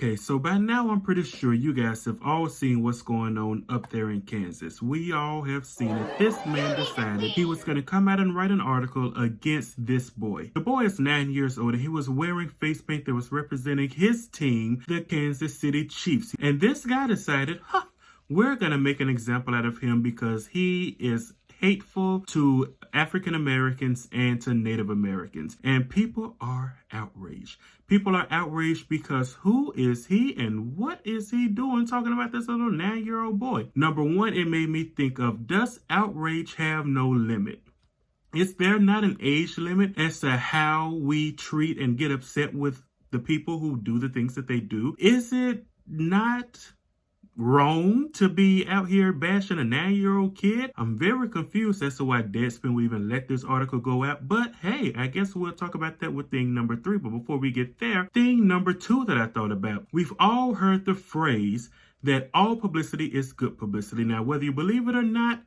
Okay, so by now I'm pretty sure you guys have all seen what's going on up there in Kansas. We all have seen it. This man decided he was going to come out and write an article against this boy. The boy is 9 years old and he was wearing face paint that was representing his team, the Kansas City Chiefs. And this guy decided, we're going to make an example out of him because he is hateful to African Americans and to Native Americans. And people are outraged. People are outraged because who is he and what is he doing talking about this little 9-year-old boy? Number one, it made me think of, does outrage have no limit? Is there not an age limit as to how we treat and get upset with the people who do the things that they do? Is it not wrong to be out here bashing a 9-year-old kid? I'm very confused as to why Deadspin will even let this article go out, but hey, I guess we'll talk about that with thing number 3. But before we get there, thing number 2 that I thought about. We've all heard the phrase that all publicity is good publicity. Now, whether you believe it or not,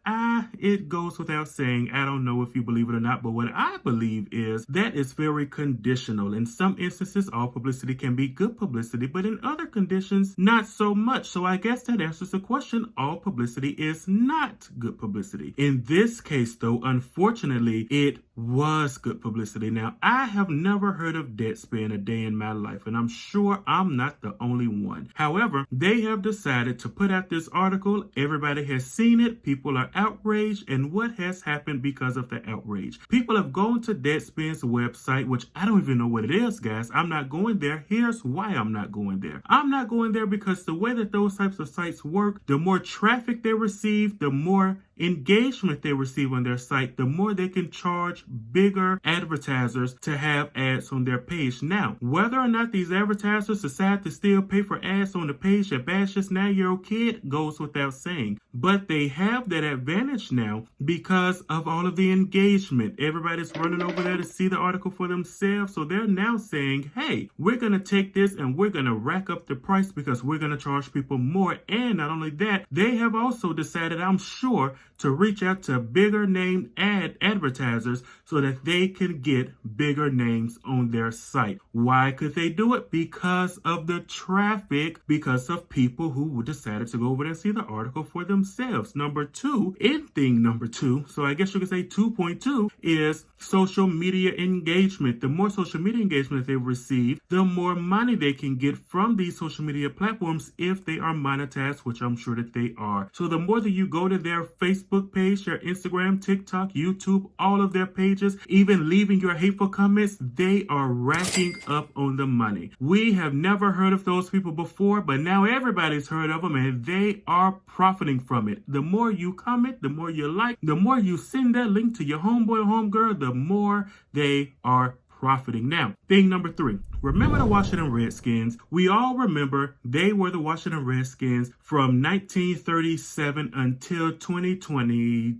it goes without saying. I don't know if you believe it or not, but what I believe is that is very conditional. In some instances, all publicity can be good publicity, but in other conditions, not so much. So I guess that answers the question. All publicity is not good publicity. In this case, though, unfortunately, it was good publicity. Now, I have never heard of Deadspin a day in my life, and I'm sure I'm not the only one. However, they have decided to put out this article. Everybody has seen it. People are outraged. And what has happened because of the outrage? People have gone to Deadspin's website, which I don't even know what it is, guys. I'm not going there. Here's why I'm not going there. I'm not going there because the way that those types of sites work, the more traffic they receive, the more engagement they receive on their site, the more they can charge bigger advertisers to have ads on their page. Now, whether or not these advertisers decide to still pay for ads on the page that bashes 9-year-old kid goes without saying. But they have that advantage now because of all of the engagement. Everybody's running over there to see the article for themselves. So they're now saying, hey, we're going to take this and we're going to rack up the price because we're going to charge people more. And not only that, they have also decided, I'm sure, to reach out to bigger name advertisers so that they can get bigger names on their site. Why could they do it? Because of the traffic, because of people who decided to go over there and see the article for themselves. Number 2, thing number 2, so I guess you could say 2.2, is social media engagement. The more social media engagement they receive, the more money they can get from these social media platforms if they are monetized, which I'm sure that they are. So the more that you go to their Facebook page, their Instagram, TikTok, YouTube, all of their pages, even leaving your hateful comments, they are racking up on the money. We have never heard of those people before, but now everybody's heard of them and they are profiting from it. The more you comment, the more you like, the more you send that link to your homeboy or homegirl, the more they are profiting. Now, thing number 3. Remember the Washington Redskins? We all remember they were the Washington Redskins from 1937 until 2020,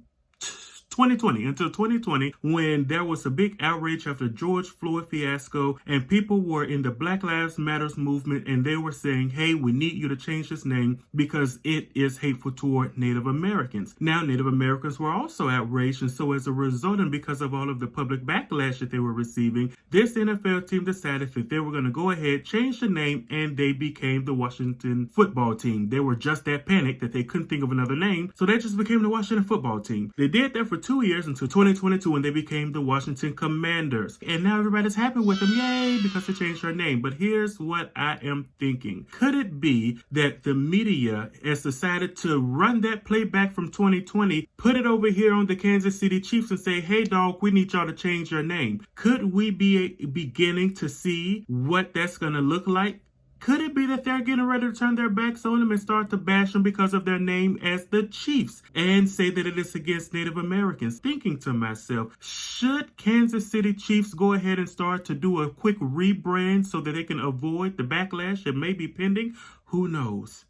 until 2020, when there was a big outrage after George Floyd fiasco and people were in the Black Lives Matters movement and they were saying, hey, we need you to change this name because it is hateful toward Native Americans. Now, Native Americans were also outraged, and so as a result, and because of all of the public backlash that they were receiving, this NFL team decided that they were going to go ahead, change the name, and they became the Washington football team. They were just that panicked that they couldn't think of another name, so they just became the Washington football team. They did that for 2 years until 2022 when they became the Washington Commanders. And now everybody's happy with them, yay, because they changed their name. But here's what I am thinking. Could it be that the media has decided to run that playback from 2020, put it over here on the Kansas City Chiefs and say, hey dog, we need y'all to change your name? Could we be beginning to see what that's going to look like? Could it be that they're getting ready to turn their backs on them and start to bash them because of their name as the Chiefs and say that it is against Native Americans? Thinking to myself, should Kansas City Chiefs go ahead and start to do a quick rebrand so that they can avoid the backlash that may be pending? Who knows?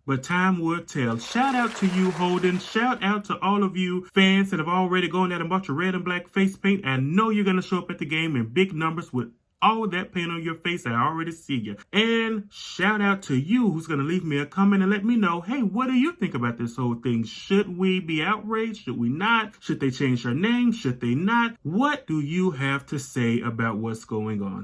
But time will tell. Shout out to you, Holden. Shout out to all of you fans that have already gone out and bought your red and black face paint. I know you're going to show up at the game in big numbers with all that paint on your face. I already see you. And shout out to you who's going to leave me a comment and let me know, hey, what do you think about this whole thing? Should we be outraged? Should we not? Should they change their name? Should they not? What do you have to say about what's going on?